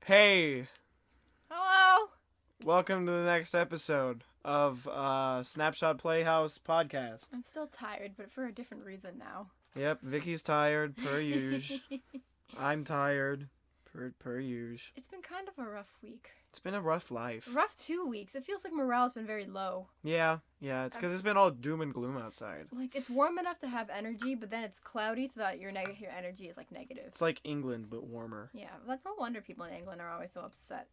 Hey, Hello. welcome to the next episode of Snapshot Playhouse podcast. I'm still tired, but for a different reason now. Yep, Vicky's tired, per usual. I'm tired, per usual. It's been kind of a rough week. It's been a rough life. Rough 2 weeks. It feels like morale's been very low. Yeah, it's because it's been all doom and gloom outside. Like, it's warm enough to have energy, but then it's cloudy so that your energy is, like, negative. It's like England, but warmer. Yeah, that's no wonder people in England are always so upset.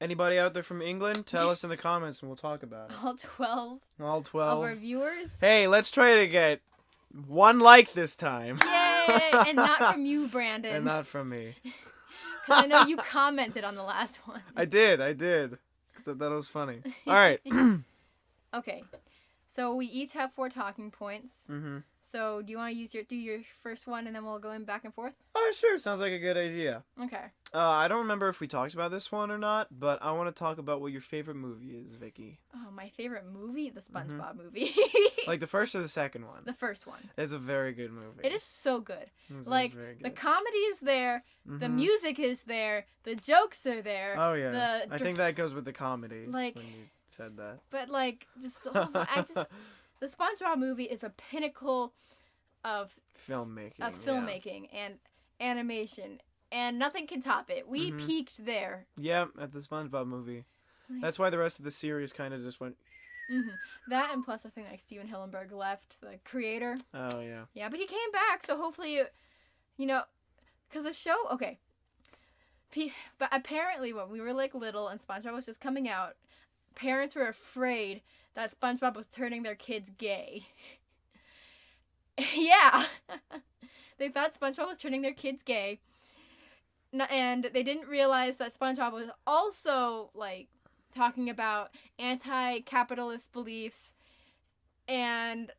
Anybody out there from England? Tell us in the comments and we'll talk about it. All 12 All 12. of our viewers. Hey, let's try to get one like this time. Yay! And not from you, Brandon. And not from me. Because I know you commented on the last one. I did. Because I thought it was funny. All right. Okay. So we each have 4 talking points. Mm-hmm. So do you want to do your first one and then we'll go in back and forth? Oh, sure. Sounds like a good idea. Okay. I don't remember if we talked about this one or not, but I want to talk about what your favorite movie is, Vicky. Oh, my favorite movie? The SpongeBob movie. Like the first or the second one? The first one. It's a very good movie. It is so good. It's Like, very good. the comedy is there, the Mhm. music is there, the jokes are there. Oh, yeah. the I think that goes with the comedy Like- when you said that. But, like, just the whole... The SpongeBob movie is a pinnacle of Filmmaking. and animation, and nothing can top it. We Mhm. peaked there. Yeah, at the SpongeBob movie. Like, That's why the rest of the series kind of just went, That, and plus I think like Steven Hillenburg left, the creator. oh, yeah. Yeah, but he came back, so hopefully, because the show, okay. But apparently when we were like little and SpongeBob was just coming out, parents were afraid that SpongeBob was turning their kids gay. Yeah. They thought SpongeBob was turning their kids gay. And they didn't realize that SpongeBob was also, like, talking about anti-capitalist beliefs and,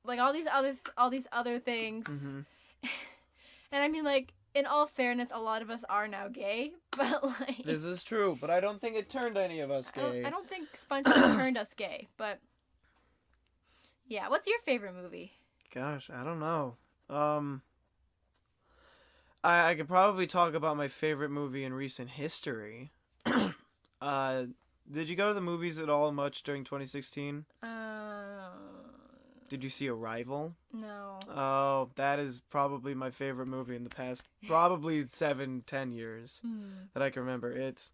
like, all these other things. Mm-hmm. And I mean, like, in all fairness, a lot of us are now gay, but, like... This is true, but I don't think it turned any of us gay. I don't think SpongeBob turned us gay, but... Yeah, what's your favorite movie? Gosh, I don't know. I could probably talk about my favorite movie in recent history. Did you go to the movies at all much during 2016? Did you see Arrival? No. Oh, that is probably my favorite movie in the past probably 7-10 years that I can remember. It's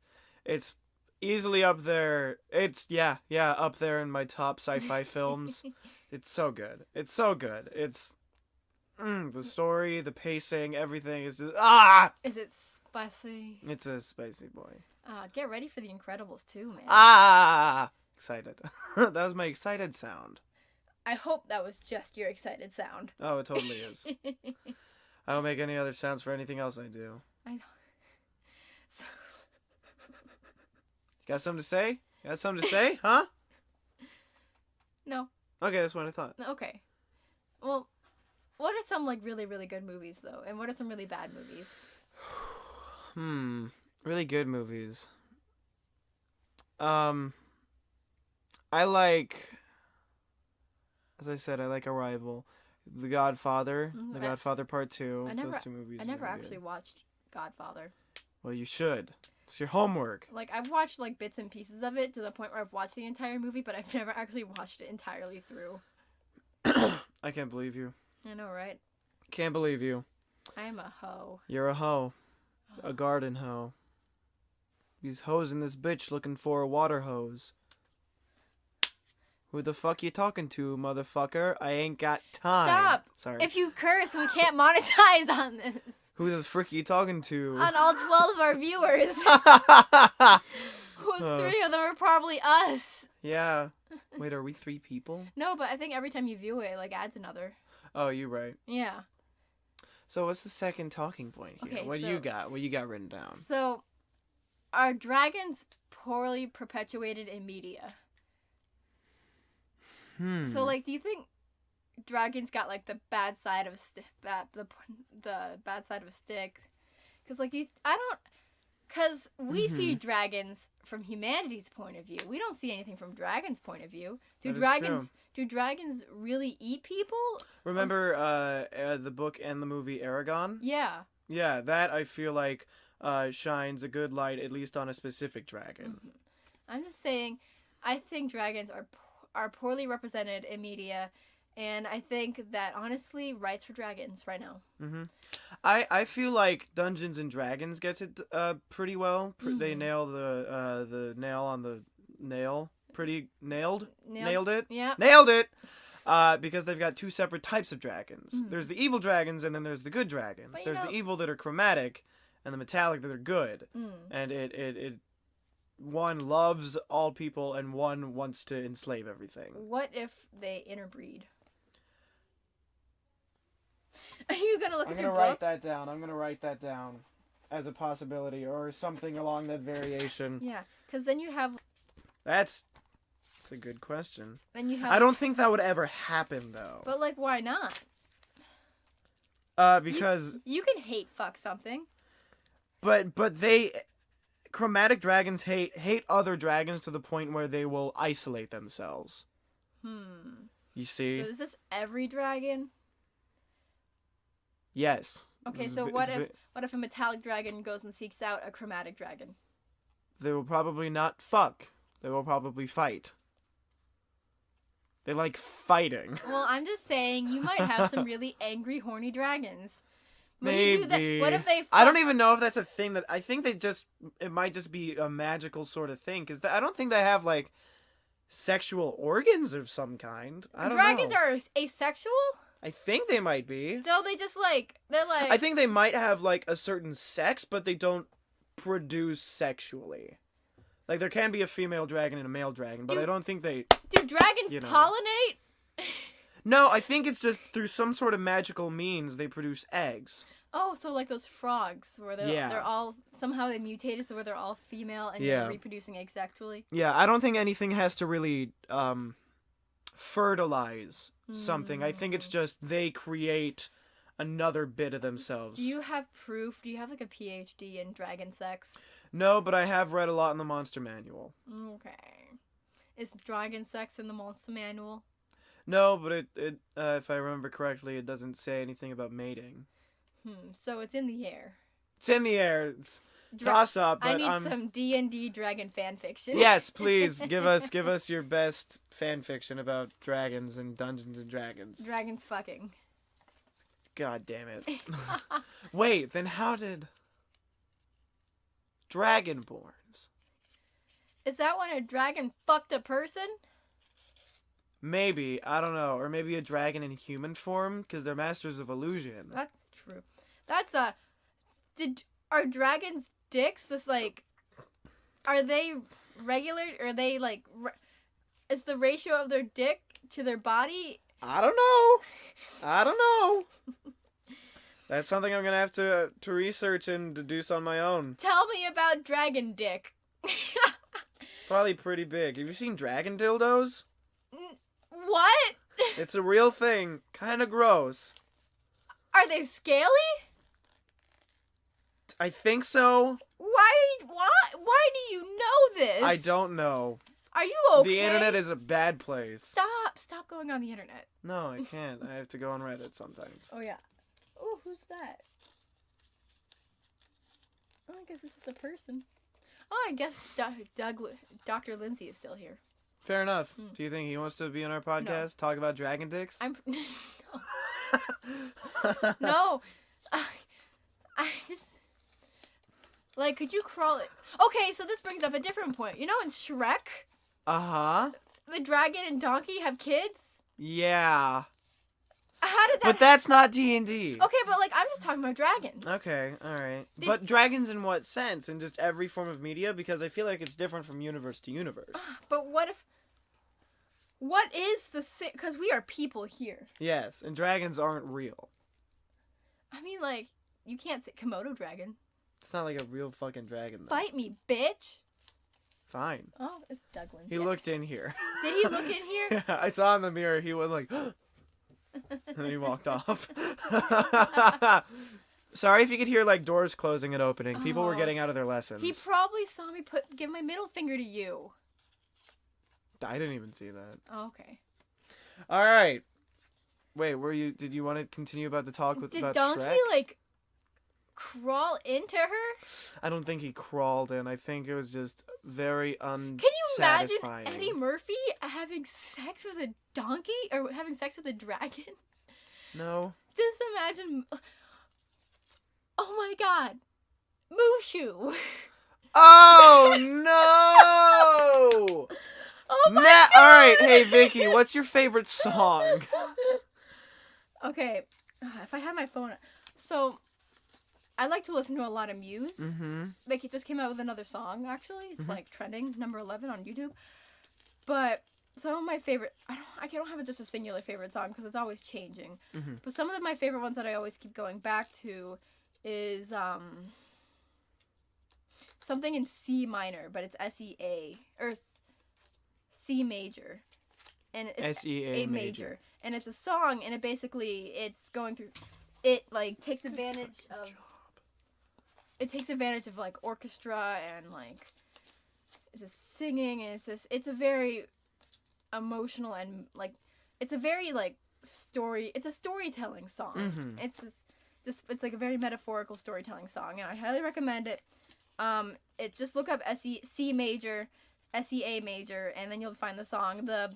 easily up there. It's up there in my top sci-fi films. It's so good. It's the story, the pacing, everything is just, Is it spicy? It's a spicy boy. Get ready for The Incredibles 2, man. Excited. That was my excited sound. I hope that was just your excited sound. Oh, it totally is. I don't make any other sounds for anything else I do. I know. So... Got something to say? Huh? No. Okay, that's what I thought. Okay. Well, what are some, like, really, really good movies, though? And what are some really bad movies? Really good movies. I like... As I said, I like Arrival. The Godfather. The Godfather Part 2. Those 2 movies. I never are actually good. watched Godfather. Well, you should. It's your homework. Like, I've watched, like, bits and pieces of it to the point where I've watched the entire movie, but I've never actually watched it entirely through. I can't believe you. I know, right? Can't believe you. I am a hoe. You're a hoe. A garden hoe. He's hosing this bitch looking for a water hose. Who the fuck you talking to, motherfucker? I ain't got time. Stop! Sorry. If you curse, we can't monetize on this. Who the frick are you talking to? On all 12 of our viewers. 3 of them are probably us. Yeah. Wait, are we 3 people? No, but I think every time you view it, like, adds another. Oh, you're right. Yeah. So what's the second talking point here? Okay, What do you got? What you got written down? So, are dragons poorly perpetuated in media? So, like, do you think dragons got, like, the bad side of the bad side of a stick? Because, like, because we see dragons from humanity's point of view. We don't see anything from dragons' point of view. Do dragons really eat people? Remember the book and the movie Aragon? Yeah. Yeah, that I feel like shines a good light, at least on a specific dragon. Mm-hmm. I'm just saying, I think dragons are poorly represented in media, and I think that honestly, rights for dragons right now. Mm-hmm. I feel like Dungeons and Dragons gets it pretty well. They nail the nail on the nail. Nailed it. Yeah. Nailed it. Because they've got two separate types of dragons. Mm. There's the evil dragons, and then there's the good dragons. But, there's the evil that are chromatic, and the metallic that are good. And it one loves all people, and one wants to enslave everything. What if they interbreed? Are you gonna look at your book? I'm gonna write that down as a possibility, or something along that variation. Yeah, because then you have. That's a good question. Then you have. I don't think that would ever happen, though. But like, why not? Because you can hate fuck something. But chromatic dragons hate other dragons to the point where they will isolate themselves. You see? So is this every dragon? Yes. Okay, so what if a metallic dragon goes and seeks out a chromatic dragon? They will probably not fuck. They will probably fight. They like fighting. Well, I'm just saying, you might have some really angry, horny dragons. Maybe. What if they fuck? I don't even know if that's a thing I think it might just be a magical sort of thing, because I don't think they have, like, sexual organs of some kind. I don't know. Dragons are asexual? I think they might be. So they just, like, they're like... I think they might have, like, a certain sex, but they don't produce sexually. Like, there can be a female dragon and a male dragon, but I don't think they... Do dragons pollinate? No, I think it's just through some sort of magical means they produce eggs. Oh, so like those frogs, where they're all... Somehow they mutated, so where they're all female and they're reproducing asexually? Yeah, I don't think anything has to really fertilize something. I think it's just they create another bit of themselves. Do you have proof? Do you have, like, a PhD in dragon sex? No, but I have read a lot in the Monster Manual. Okay. Is dragon sex in the Monster Manual? No, but it if I remember correctly, it doesn't say anything about mating. So it's in the air. It's in the air. It's toss up. But I need some D&D dragon fan fiction. Yes, please give us your best fan fiction about dragons and Dungeons and Dragons. Dragons fucking. God damn it. Wait, then how did Dragonborns? Is that when a dragon fucked a person? Maybe, I don't know, or maybe a dragon in human form, because they're masters of illusion. That's true. That's are dragons dicks? This, like, are they regular? Are they, like, is the ratio of their dick to their body? I don't know. That's something I'm gonna have to research and deduce on my own. Tell me about dragon dick. Probably pretty big. Have you seen dragon dildos? What? It's a real thing. Kind of gross. Are they scaly? I think so. Why do you know this? I don't know. Are you okay? The internet is a bad place. Stop going on the internet. No, I can't. I have to go on Reddit sometimes. Oh, yeah. Oh, who's that? Oh, I guess this is a person. Oh, I guess Dr. Lindsay is still here. Fair enough. Do you think he wants to be on our podcast? No. Talk about dragon dicks? No. I just... Like, could you crawl it? Okay, so this brings up a different point. You know in Shrek? Uh-huh. The dragon and donkey have kids? Yeah. How did that But that's not D&D. Okay, but, like, I'm just talking about dragons. Okay, alright. But dragons in what sense? In just every form of media? Because I feel like it's different from universe to universe. But what is the... Because we are people here. Yes, and dragons aren't real. I mean, like, you can't say Komodo Dragon. It's not like a real fucking dragon, though. Fight me, bitch. Fine. Oh, it's Douglas. He looked in here. Did he look in here? Yeah, I saw in the mirror. He went like... and then he walked off. Sorry if you could hear, like, doors closing and opening. People were getting out of their lessons. He probably saw me give my middle finger to you. I didn't even see that. Oh, okay. All right. Wait, did you want to continue about the talk about Shrek? Did Donkey, like, crawl into her? I don't think he crawled in. I think it was just very unsatisfying. Can you imagine Eddie Murphy having sex with a donkey or having sex with a dragon? No. Just imagine. Oh my god. Mushu. Oh no! Oh my god! Alright, hey Vicky, what's your favorite song? Okay, if I have my phone. So, I like to listen to a lot of Muse. Mm-hmm. Like, it just came out with another song, actually. It's like trending, number 11 on YouTube. But some of my favorite, I don't have just a singular favorite song because it's always changing. Mm-hmm. But some of my favorite ones that I always keep going back to is something in C minor, but it's S-E-A, or C major. And it's S-E-A major. And it's a song, and it's going through, it, like, takes advantage of, like, orchestra and, like, it's just singing, and it's a very emotional and, like, it's a very, like, it's a storytelling song. Mm-hmm. It's it's like a very metaphorical storytelling song, and I highly recommend it. Just look up C major, S-E-A major, and then you'll find the song. The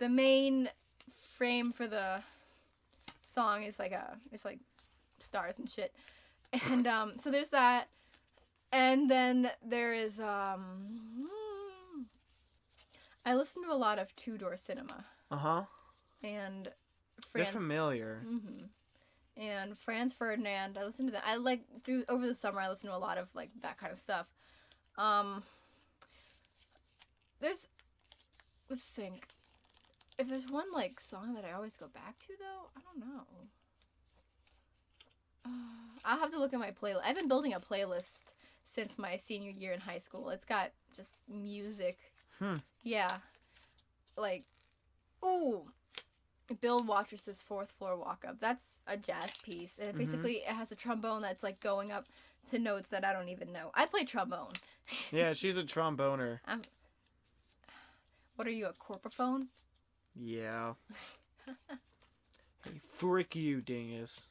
main frame for the song is it's like stars and shit. And so there's that. And then there is I listen to a lot of two-door cinema. Uh-huh. And They're familiar. Mm-hmm. And Franz Ferdinand, I listen to that. I like over the summer I listen to a lot of like that kind of stuff. Let's think. If there's one like song that I always go back to though, I don't know. I'll have to look at my playlist. I've been building a playlist since my senior year in high school. It's got just music. Yeah. Like, ooh. Bill Watrous' Fourth Floor Walk Up. That's a jazz piece. And it has a trombone that's like going up to notes that I don't even know. I play trombone. Yeah, she's a tromboner. What are you, a corpophone? Yeah. Hey, frick you, dingus.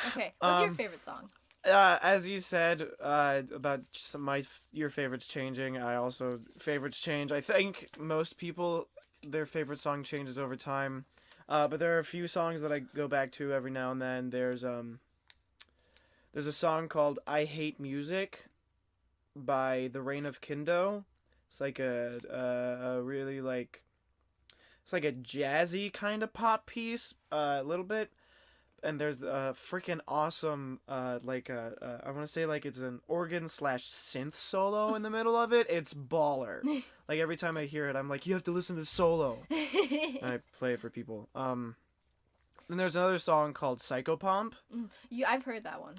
Okay, what's your favorite song? As you said, about your favorites changing, I also favorites change. I think most people, their favorite song changes over time. But there are a few songs that I go back to every now and then. There's a song called I Hate Music by The Reign of Kindo. It's like a really like, it's like a jazzy kind of pop piece, a little bit. And there's a freaking awesome, I want to say like it's an organ / synth solo in the middle of it. It's baller. Like every time I hear it, I'm like, you have to listen to the solo. And I play it for people. Then there's another song called Psychopomp. I've heard that one.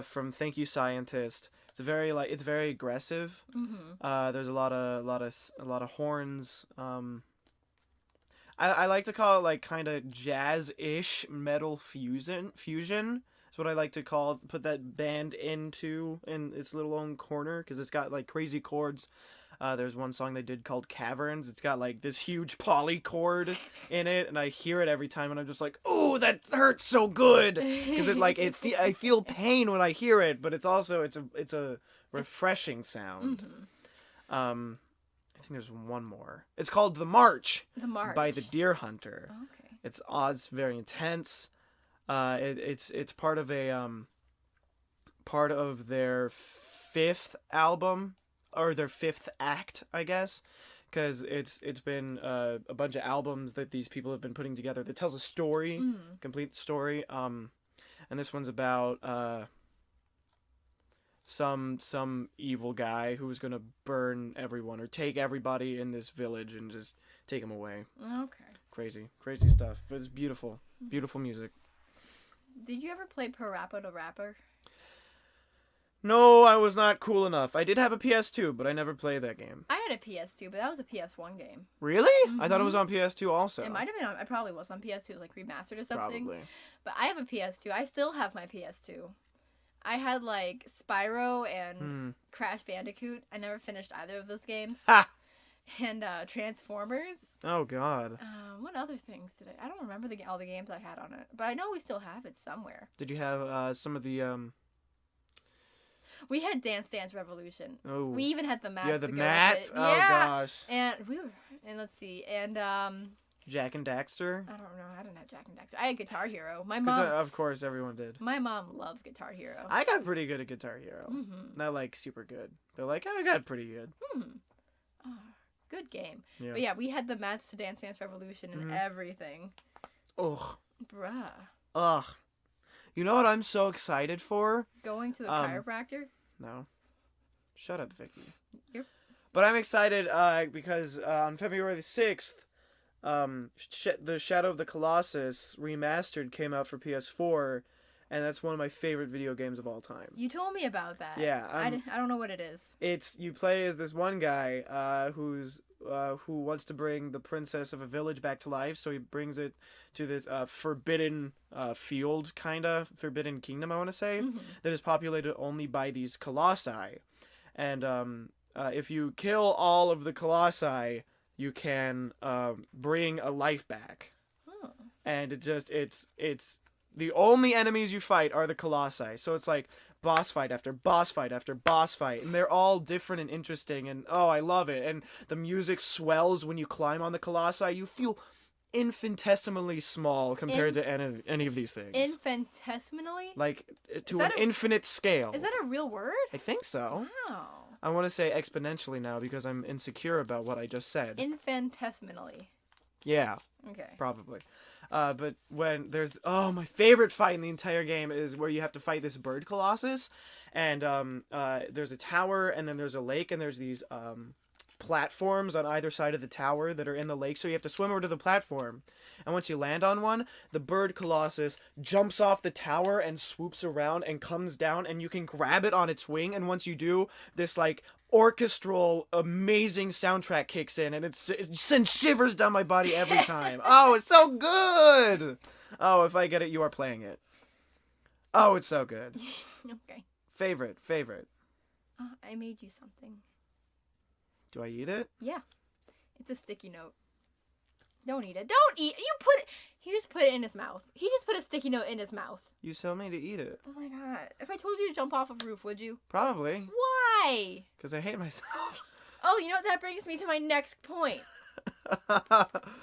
From Thank You Scientist. It's very aggressive. Mm-hmm. There's a lot of horns. I like to call it like kind of jazz-ish metal fusion. Is what I like to put that band in its little own corner because it's got like crazy chords. There's one song they did called Caverns. It's got like this huge polychord in it, and I hear it every time, and I'm just like, "Ooh, that hurts so good!" Because I feel pain when I hear it, but it's a refreshing sound. Mm-hmm. I think there's one more. It's called The March. The March by the Deer Hunter. Okay. It's very intense. It's part of their fifth album, or their fifth act, I guess, because it's been a bunch of albums that these people have been putting together that tells a story, complete story. And this one's about some evil guy who was gonna burn everyone or take everybody in this village and just take them away. Okay. Crazy stuff, but it's beautiful music. Did you ever play Parappa the Rapper? No, I was not cool enough. I did have a PS2, but I never played that game. I had a PS2, but that was a PS1 game. Really? Mm-hmm. I thought it was on PS2 also. It might have been it probably was on PS2, like remastered or something. Probably. But I have a PS2. I still have my PS2. I had like Spyro and Crash Bandicoot. I never finished either of those games. Ha! and Transformers. Oh God. What other things did I don't remember all the games I had on it, but I know we still have it somewhere. Did you have some of the We had Dance Dance Revolution. Oh. We even had the mats. Yeah, the to go mat. with it. Oh Yeah. gosh. And let's see, and Jack and Daxter. I don't know. I didn't have Jack and Daxter. I had Guitar Hero. My mom. Of course, everyone did. My mom loved Guitar Hero. I got pretty good at Guitar Hero. Mm-hmm. Not like super good. But like I got pretty good. Mm-hmm. Oh, good game. Yeah. But yeah, we had the mats to Dance Dance Revolution and everything. Ugh. Bruh. Ugh. You know what I'm so excited for? Going to the chiropractor? No. Shut up, Vicky. Yep. But I'm excited because on February the 6th, the Shadow of the Colossus remastered came out for PS4, and that's one of my favorite video games of all time. You told me about that. Yeah. I don't know what it is. You play as this one guy who wants to bring the princess of a village back to life, so he brings it to this forbidden field, forbidden kingdom, I want to say, that is populated only by these colossi. And if you kill all of the colossi, you can bring a life back. Oh. And it's the only enemies you fight are the colossi. So it's like boss fight after boss fight after boss fight, and they're all different and interesting, and oh, I love it. And the music swells when you climb on the colossi. You feel infinitesimally small compared to any of these things. Infinitesimally? Like to an infinite scale. Is that a real word? I think so. Wow. I want to say exponentially now because I'm insecure about what I just said. Infinitesimally. Yeah. Okay. Probably. But when there's my favorite fight in the entire game is where you have to fight this bird colossus, and there's a tower, and then there's a lake, and there's these platforms on either side of the tower that are in the lake, so you have to swim over to the platform, and once you land on one, the bird colossus jumps off the tower and swoops around and comes down, and you can grab it on its wing, and once you do, this like orchestral amazing soundtrack kicks in, and it sends shivers down my body every time. Oh, it's so good. Oh, if I get it, you are playing it. Oh, it's so good. Okay. Favorite. I made you something. Do I eat it? Yeah. It's a sticky note. Don't eat it. Don't eat. He just put it in his mouth. He just put a sticky note in his mouth. You told me to eat it. Oh my god. If I told you to jump off a roof, would you? Probably. Why? Because I hate myself. Oh, you know what? That brings me to my next point.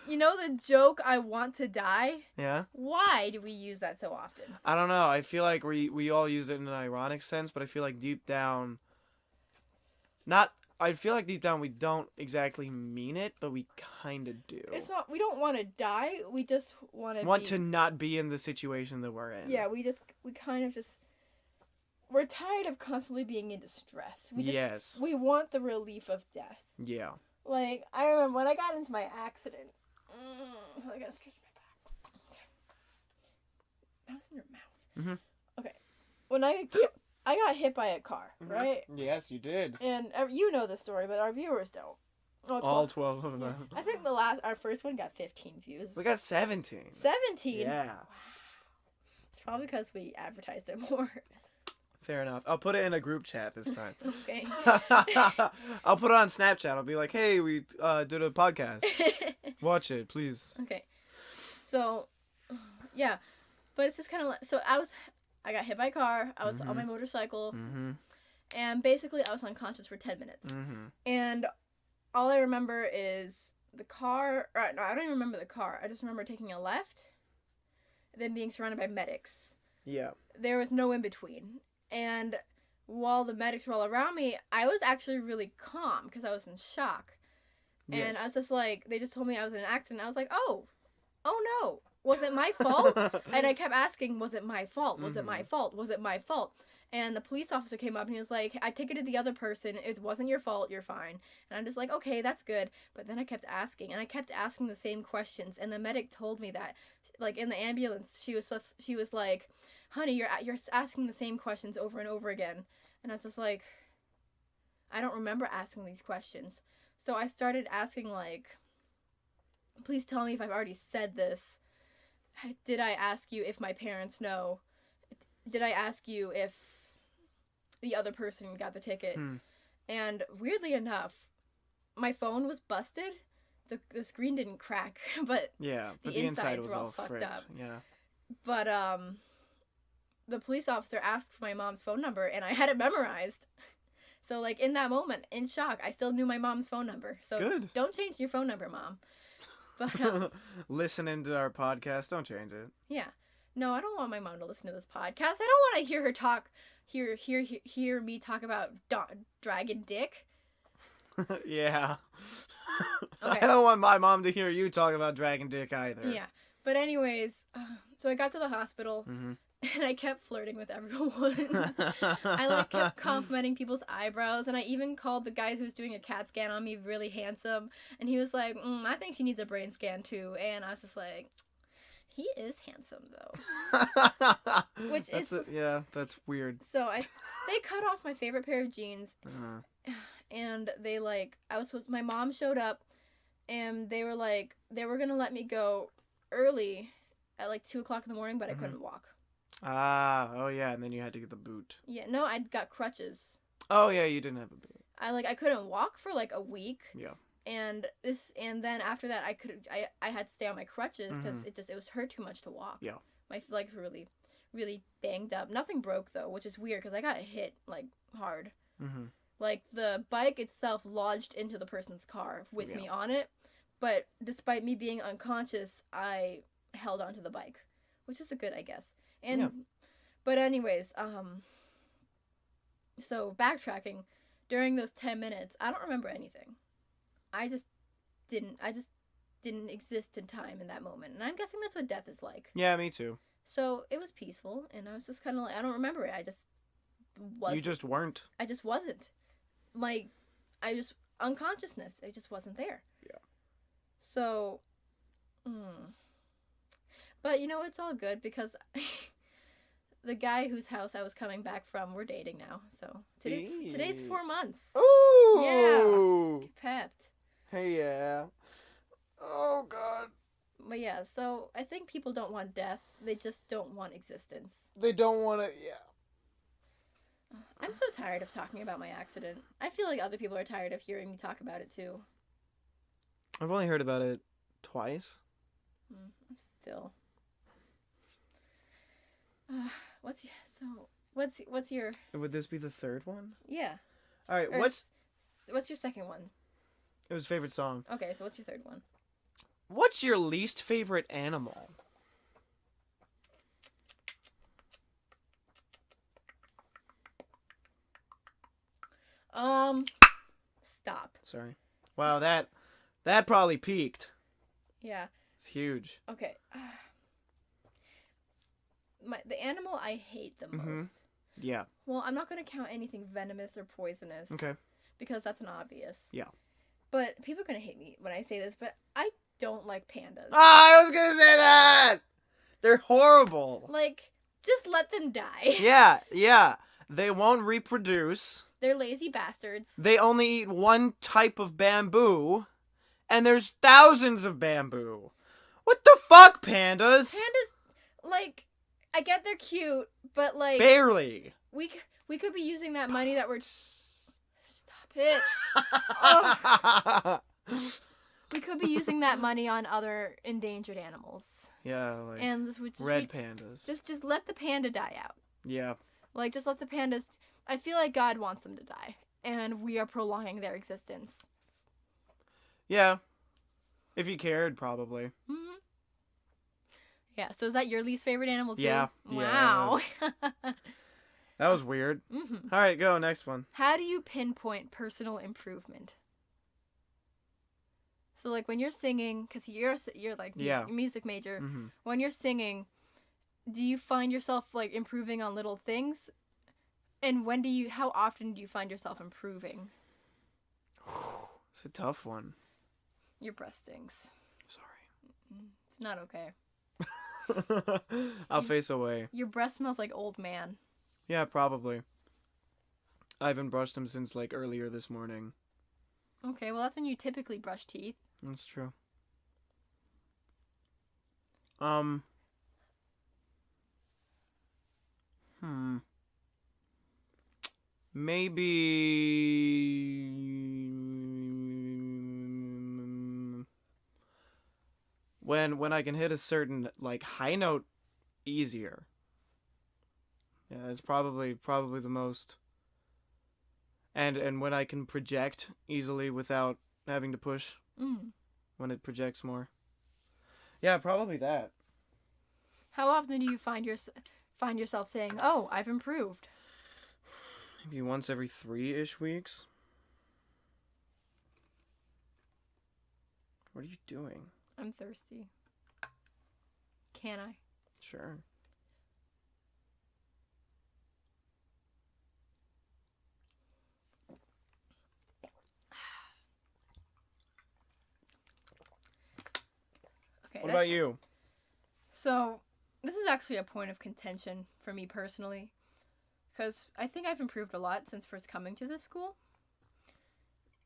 You know the joke, I want to die? Yeah? Why do we use that so often? I don't know. I feel like we all use it in an ironic sense, but I feel like deep down... I feel like deep down we don't exactly mean it, but we kind of do. It's not, we don't want to die, we just want to not be in the situation that we're in. Yeah, we kind of just, we're tired of constantly being in distress. Yes. We want the relief of death. Yeah. Like, I remember when I got into my accident, I gotta stretch my back. That was in your mouth. Mm-hmm. Okay. When I got hit by a car, right? Yes, you did. And you know the story, but our viewers don't. Oh, 12. All 12 of them. I think our first one got 15 views. We got 17. 17? Yeah. Wow. It's probably because we advertised it more. Fair enough. I'll put it in a group chat this time. Okay. I'll put it on Snapchat. I'll be like, hey, we did a podcast. Watch it, please. Okay. So, yeah. But it's just kind of like... So, I got hit by a car. I was on my motorcycle. Mm-hmm. And basically, I was unconscious for 10 minutes. Mm-hmm. And all I remember is the car... No, I don't even remember the car. I just remember taking a left. And then being surrounded by medics. Yeah. There was no in-between. And while the medics were all around me, I was actually really calm because I was in shock. Yes. And I was just like, they just told me I was in an accident. I was like, oh no. Was it my fault? And I kept asking, was it my fault? Was it my fault? Was it my fault? And the police officer came up and he was like, I ticketed the other person. It wasn't your fault. You're fine. And I'm just like, okay, that's good. But then I kept asking, and I kept asking the same questions. And the medic told me that, like, in the ambulance, she was like, honey, you're asking the same questions over and over again. And I was just like, I don't remember asking these questions. So I started asking, like, please tell me if I've already said this. Did I ask you if my parents know? Did I ask you if the other person got the ticket? And weirdly enough, my phone was busted. The screen didn't crack, but Yeah, but the the inside insides was were all all fucked fricked. up. Yeah. But the police officer asked for my mom's phone number, and I had it memorized. So, like, in that moment, in shock, I still knew my mom's phone number. So, Good. Don't change your phone number, Mom. But, listening to our podcast, don't change it. yeah. No, I don't want my mom to listen to this podcast. I don't want to hear her talk, hear me talk about dragon dick. Yeah. Okay. I don't want my mom to hear you talk about dragon dick either. Yeah. But anyways, so I got to the hospital, and I kept flirting with everyone. I, like, kept complimenting people's eyebrows, and I even called the guy who's doing a CAT scan on me really handsome, and he was like, I think she needs a brain scan too, and I was just like, he is handsome, though. Which that's is... yeah, that's weird. So, they cut off my favorite pair of jeans, and they, like, my mom showed up, and they were like, they were gonna let me go early at, like, 2 o'clock in the morning, but I couldn't walk. Oh yeah, and then you had to get the boot. Yeah, no, I got crutches. Oh yeah, you didn't have a boot. I couldn't walk for, like, a week. Yeah. And then after that, I had to stay on my crutches because it was hurt too much to walk. Yeah. My legs were really, really banged up. Nothing broke though, which is weird because I got hit, like, hard. Like, the bike itself lodged into the person's car with me on it, but despite me being unconscious, I held onto the bike, which is good, I guess. But anyways, so backtracking, during those 10 minutes, I don't remember anything. I just didn't exist in time in that moment. And I'm guessing that's what death is like. Yeah, me too. So it was peaceful, and I was just kind of like, I don't remember it. I just wasn't. You just weren't. I just wasn't. Unconsciousness, it just wasn't there. Yeah. So, but you know, it's all good because the guy whose house I was coming back from, we're dating now. So today's 4 months. Ooh. Yeah. Get pepped. Hey, yeah. Oh, God. But yeah, so I think people don't want death. They just don't want existence. They don't want to, yeah. I'm so tired of talking about my accident. I feel like other people are tired of hearing me talk about it too. I've only heard about it twice. Still. What's your... Would this be the third one? Yeah. All right, what's your second one? It was favorite song. Okay, so what's your third one? What's your least favorite animal? Stop. Sorry. Wow, that probably peaked. Yeah. It's huge. Okay. The animal I hate the most. Yeah. Well, I'm not going to count anything venomous or poisonous. Okay. Because that's an obvious. Yeah. But people are going to hate me when I say this, but I don't like pandas. I was going to say that! They're horrible. Like, just let them die. Yeah. They won't reproduce. They're lazy bastards. They only eat one type of bamboo. And there's thousands of bamboo. What the fuck, pandas? Pandas, like, I get they're cute, but, like... Barely. We could be using that money that we're... Stop it. Oh. We could be using that money on other endangered animals. Yeah, like and just red pandas. Just let the panda die out. Yeah. Like, just let the pandas... I feel like God wants them to die. And we are prolonging their existence. Yeah. If you cared, probably. Mm-hmm. Yeah, so is that your least favorite animal, too? Yeah. Wow. That was weird. Mm-hmm. All right, go. Next one. How do you pinpoint personal improvement? So, like, when you're singing, because you're like, music major. Mm-hmm. When you're singing, do you find yourself, like, improving on little things? And how often do you find yourself improving? It's a tough one. Your breath stings. Sorry. It's not okay. I'll face away. Your breath smells like old man. Yeah, probably. I haven't brushed them since, like, earlier this morning. Okay, well, that's when you typically brush teeth. That's true. Maybe when I can hit a certain like high note easier. Yeah, it's probably the most. And when I can project easily without having to push when it projects more. Yeah, probably that. How often do you find yourself saying, "Oh, I've improved"? Maybe once every 3-ish weeks. What are you doing? I'm thirsty. Can I? Sure. Okay. What about you? So, this is actually a point of contention for me personally, because I think I've improved a lot since first coming to this school.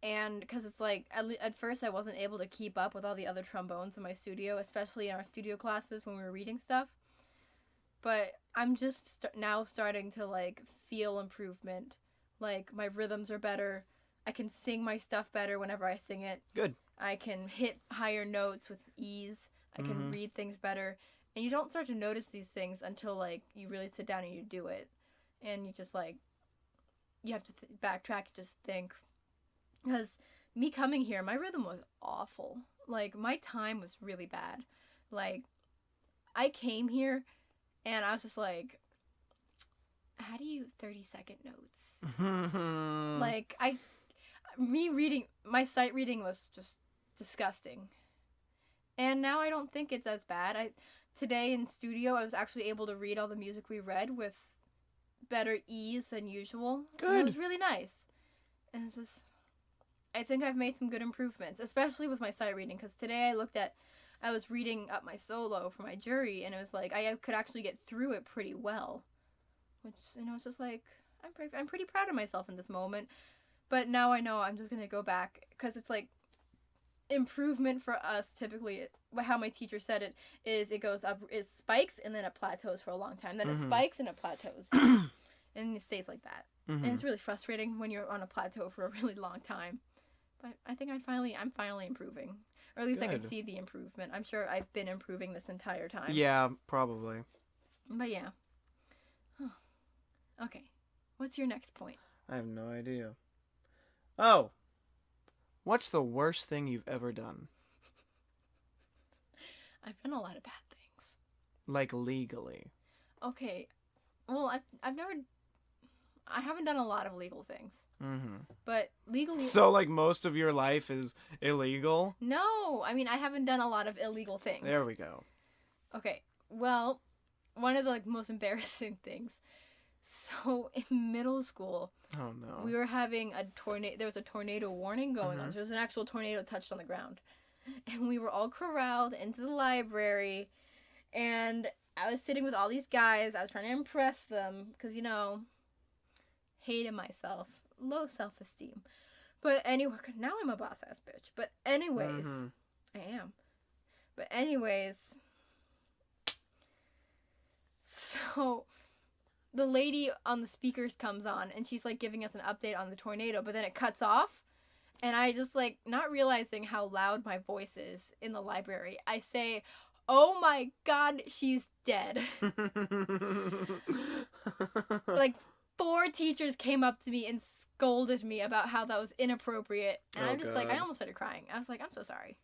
And because it's like, at first I wasn't able to keep up with all the other trombones in my studio, especially in our studio classes when we were reading stuff. But I'm just now starting to, like, feel improvement. Like, my rhythms are better. I can sing my stuff better whenever I sing it. Good. I can hit higher notes with ease. I can read things better. And you don't start to notice these things until, like, you really sit down and you do it. And you just, like, you have to backtrack and just think. Because me coming here, my rhythm was awful. Like, my time was really bad. Like, I came here, and I was just like, how do you 30-second notes? Like, my sight reading was just disgusting. And now I don't think it's as bad. Today in studio, I was actually able to read all the music we read with better ease than usual. Good. And it was really nice. And it's just, I think I've made some good improvements, especially with my sight reading, because today I was reading up my solo for my jury, and it was like, I could actually get through it pretty well. Which, it's just like, I'm pretty proud of myself in this moment. But now I know I'm just going to go back, because it's like, improvement for us typically, how my teacher said it, is it goes up, it spikes and then it plateaus for a long time, then it spikes and it plateaus. And it stays like that. And it's really frustrating when you're on a plateau for a really long time. But I think I'm finally improving, or at least Good. I can see the improvement. I'm sure I've been improving this entire time. Yeah, probably. But yeah. Okay, what's your next point? I have no idea. Oh, what's the worst thing you've ever done? I've done a lot of bad things. Like legally. Okay, well, I haven't done a lot of legal things. But legally... So, like, most of your life is illegal? No! I mean, I haven't done a lot of illegal things. There we go. Okay, well, one of the, like, most embarrassing things. So, in middle school... Oh, no. We were having a tornado... There was a tornado warning going on. So there was an actual tornado touched on the ground. And we were all corralled into the library. And I was sitting with all these guys. I was trying to impress them. Because, hated myself. Low self-esteem. But anyway, now I'm a boss-ass bitch. But anyways, I am. But anyways, so the lady on the speakers comes on, and she's, like, giving us an update on the tornado, but then it cuts off, and I just, like, not realizing how loud my voice is in the library, I say, "Oh my God, she's dead." Like, 4 teachers came up to me and scolded me about how that was inappropriate. And I'm just like, I almost started crying. I was like, I'm so sorry.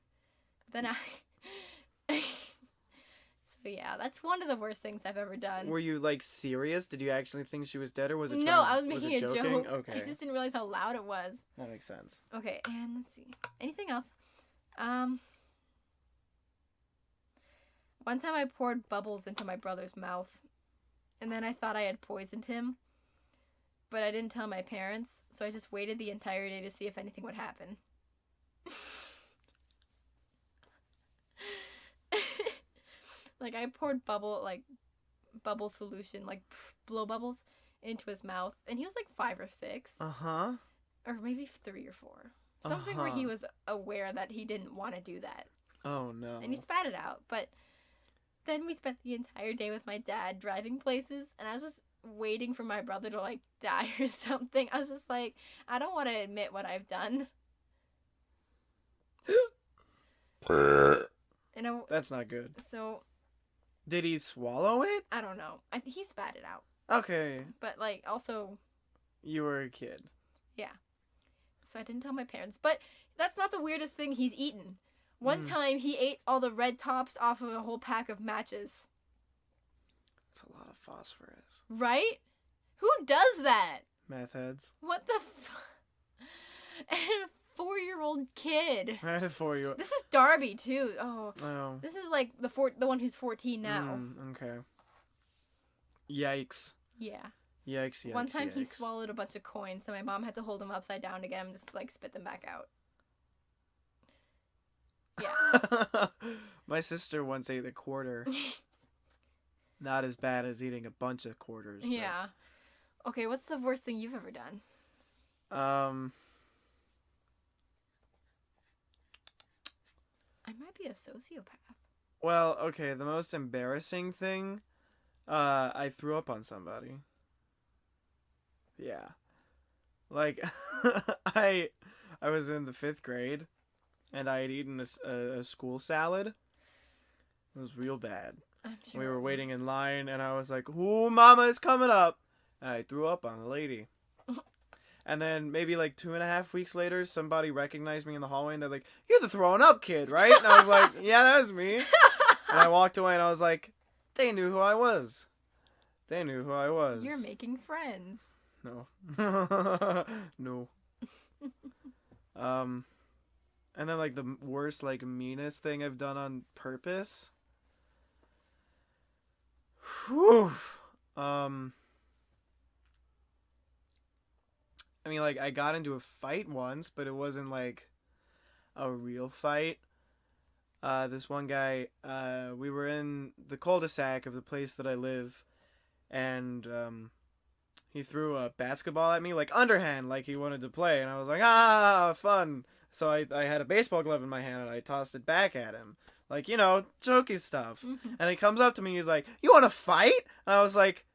Then so yeah, that's one of the worst things I've ever done. Were you, like, serious? Did you actually think she was dead, or was it No, I was making a joke. Okay. I just didn't realize how loud it was. That makes sense. Okay, and let's see. Anything else? One time I poured bubbles into my brother's mouth, and then I thought I had poisoned him. But I didn't tell my parents, so I just waited the entire day to see if anything would happen. Like, I poured bubble solution, like, blow bubbles into his mouth, and he was, like, 5 or 6. Or maybe 3 or 4. Something where he was aware that he didn't want to do that. Oh, no. And he spat it out, but then we spent the entire day with my dad driving places, and I was just waiting for my brother to, like, die or something. I was just like, I don't want to admit what I've done. That's not good. So. Did he swallow it? I don't know. He spat it out. Okay. But, like, also... You were a kid. Yeah. So I didn't tell my parents. But that's not the weirdest thing he's eaten. One time, he ate all the red tops off of a whole pack of matches. That's a lot of phosphorus. Right? Who does that? Math heads. What the And a 4-year-old kid. I had a 4-year-old. This is Darby, too. Oh. Oh. This is, like, the one who's 14 now. Okay. Yikes. Yeah. Yikes. One time he swallowed a bunch of coins, so my mom had to hold him upside down to get him to, like, spit them back out. Yeah. My sister once ate a quarter. Not as bad as eating a bunch of quarters. But... Yeah. Okay, what's the worst thing you've ever done? I might be a sociopath. Well, okay, the most embarrassing thing, I threw up on somebody. Yeah. Like, I was in the 5th grade, and I had eaten a school salad. It was real bad. I'm sure. We were waiting in line, and I was like, "Ooh, mama is coming up." And I threw up on a lady. And then maybe like 2.5 weeks later, somebody recognized me in the hallway, and they're like, "You're the throwing up kid, right?" And I was like, "Yeah, that was me." And I walked away, and I was like, "They knew who I was. They knew who I was." You're making friends. No. No. And then like the worst, like meanest thing I've done on purpose. Whew. I mean, like, I got into a fight once, but it wasn't, like, a real fight. This one guy, we were in the cul-de-sac of the place that I live, and, he threw a basketball at me, like, underhand, like he wanted to play, and I was like, ah, fun! So I had a baseball glove in my hand, and I tossed it back at him. Like, you know, jokey stuff. Mm-hmm. And he comes up to me, he's like, "You want to fight?" And I was like,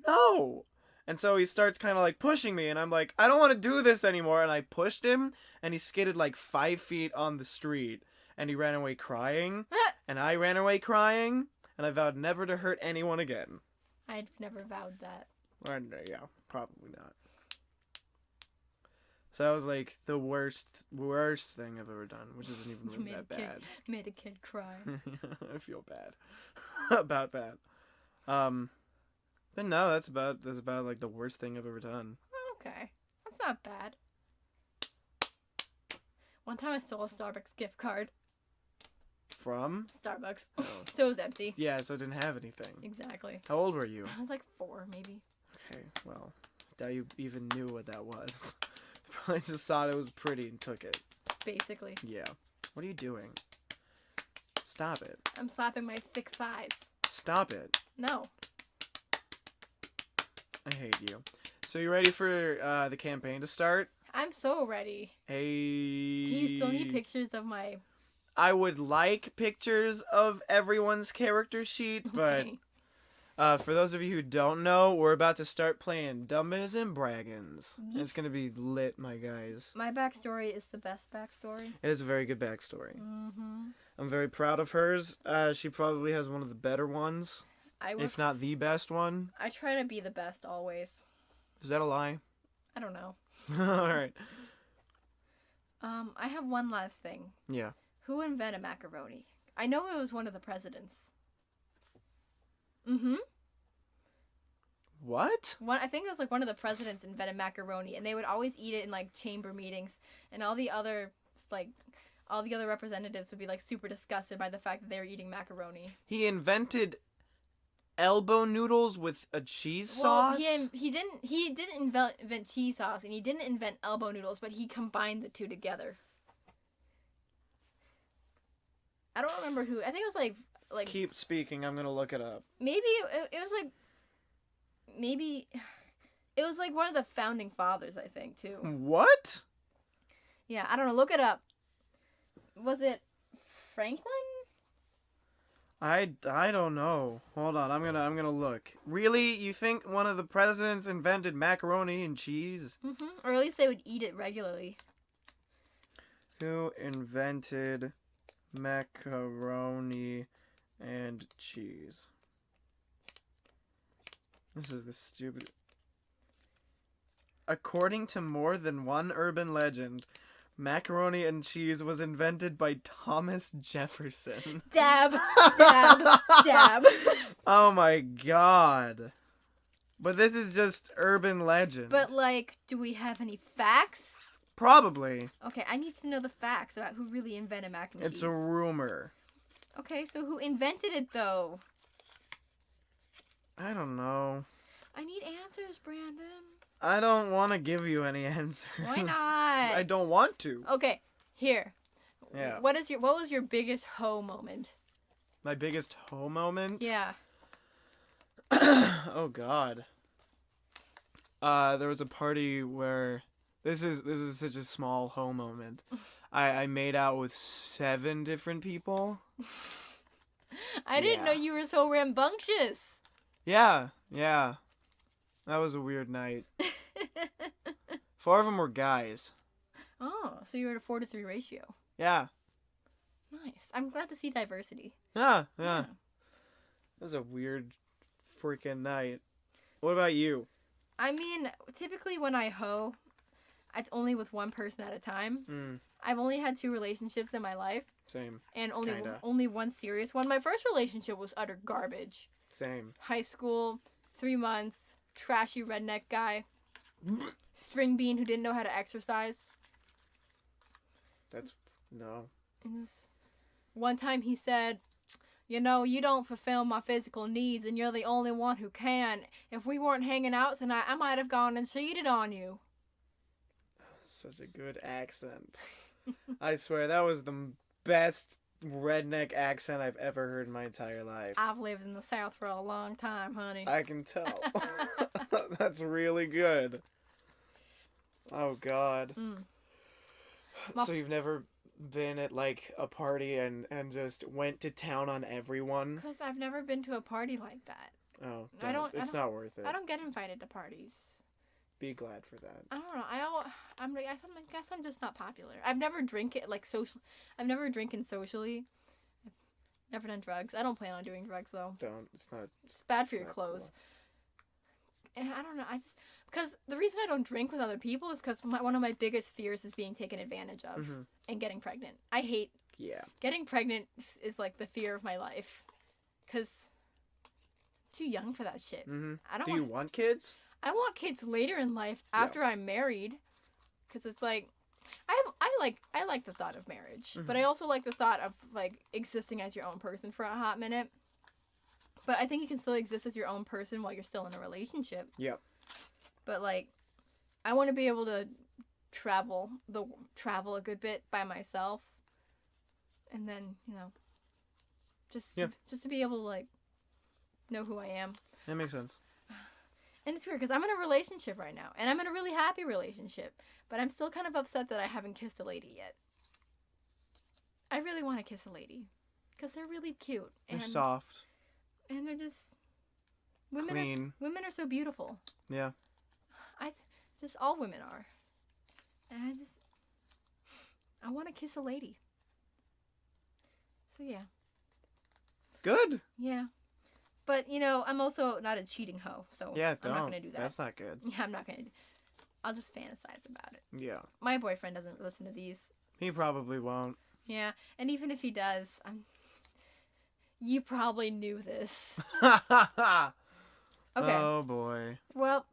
"No!" And so he starts kind of like pushing me, and I'm like, "I don't want to do this anymore." And I pushed him, and he skidded like 5 feet on the street, and he ran away crying, and I ran away crying, and I vowed never to hurt anyone again. I'd never vowed that. Yeah, probably not. So that was like the worst thing I've ever done, which isn't even really that bad. Made a kid cry. I feel bad about that. But no, that's about like the worst thing I've ever done. Okay, that's not bad. One time I stole a Starbucks gift card. From? Starbucks. Oh. So it was empty. Yeah, so it didn't have anything. Exactly. How old were you? I was like 4, maybe. Okay, well, I doubt you even knew what that was. Probably just thought it was pretty and took it. Basically. Yeah. What are you doing? Stop it. I'm slapping my thick thighs. Stop it. No. I hate you. So you ready for the campaign to start? I'm so ready. Hey. Do you still need pictures of my... I would like pictures of everyone's character sheet, but for those of you who don't know, we're about to start playing Dumbas and Dragons. Yep. It's going to be lit, my guys. My backstory is the best backstory. It is a very good backstory. Mm-hmm. I'm very proud of hers. She probably has one of the better ones, if not the best one. I try to be the best always. Is that a lie? I don't know. All right. I have one last thing. Yeah. Who invented macaroni? I know it was one of the presidents. Mm-hmm. What? I think it was like one of the presidents invented macaroni, and they would always eat it in like chamber meetings, and all the other representatives would be like super disgusted by the fact that they were eating macaroni. He invented elbow noodles with a cheese sauce? Well, he didn't invent cheese sauce, and he didn't invent elbow noodles, but he combined the two together. I don't remember who. I think it was like. Keep speaking. I'm gonna look it up. Maybe it was like. Maybe it was like one of the founding fathers, I think, too. What? Yeah, I don't know. Look it up. Was it Franklin? I don't know. Hold on. I'm gonna look. Really? You think one of the presidents invented macaroni and cheese? Mm-hmm. Or at least they would eat it regularly. Who invented macaroni and cheese. This is the stupid. According to more than one urban legend, macaroni and cheese was invented by Thomas Jefferson. Dab, dab, dab. Oh my god. But this is just urban legend. But, like, do we have any facts? Probably. Okay, I need to know the facts about who really invented mac and cheese. It's a rumor. Okay, so who invented it, though? I don't know. I need answers, Brandon. I don't want to give you any answers. Why not? I don't want to. Okay, here. Yeah. What was your biggest hoe moment? My biggest hoe moment? Yeah. Oh god. There was a party where this is such a small hoe moment. I made out with 7 different people. I didn't know you were so rambunctious. Yeah. That was a weird night. 4 of them were guys. Oh, so you were at a 4-to-3 ratio. Yeah. Nice. I'm glad to see diversity. Yeah. It was a weird freaking night. What about you? I mean, typically when I hoe, it's only with one person at a time. I've only had 2 relationships in my life. Same. And only one serious one. My first relationship was utter garbage. Same. High school, 3 months, trashy redneck guy, string bean who didn't know how to exercise. No. One time he said, you know, you don't fulfill my physical needs and you're the only one who can. If we weren't hanging out tonight, I might have gone and cheated on you. Such a good accent. I swear, that was the best redneck accent I've ever heard in my entire life. I've lived in the South for a long time, honey. I can tell. That's really good. Oh, God. So you've never been at, like, a party and just went to town on everyone? Because I've never been to a party like that. Oh, It's not worth it. I don't get invited to parties. Be glad for that. I don't know. I guess I'm just not popular. I've never I've never drinking socially. I've never done drugs. I don't plan on doing drugs though. Don't. It's not. It's bad for your clothes. Cool. And I don't know. Because the reason I don't drink with other people is because one of my biggest fears is being taken advantage of and getting pregnant. I hate. Yeah. Getting pregnant is like the fear of my life. Because I'm too young for that shit. Do you want kids? I want kids later in life after I'm married, because it's like, I like the thought of marriage, but I also like the thought of like existing as your own person for a hot minute. But I think you can still exist as your own person while you're still in a relationship. Yep. But like, I want to be able to travel a good bit by myself, and then just to be able to like know who I am. That makes sense. And it's weird because I'm in a relationship right now. And I'm in a really happy relationship. But I'm still kind of upset that I haven't kissed a lady yet. I really want to kiss a lady. Because they're really cute. They're soft. And they're just... Clean. Women are so beautiful. Yeah. Just all women are. And I want to kiss a lady. So yeah. Good. Yeah. But, I'm also not a cheating hoe, so I'm not going to do that. That's not good. Yeah, I'm not going to. I'll just fantasize about it. Yeah. My boyfriend doesn't listen to these. He probably won't. Yeah, and even if he does, you probably knew this. Okay. Okay. Oh, boy. Well,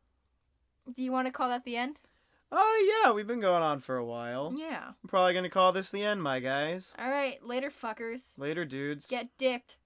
do you want to call that the end? Oh, yeah, we've been going on for a while. Yeah. I'm probably going to call this the end, my guys. All right, later, fuckers. Later, dudes. Get dicked.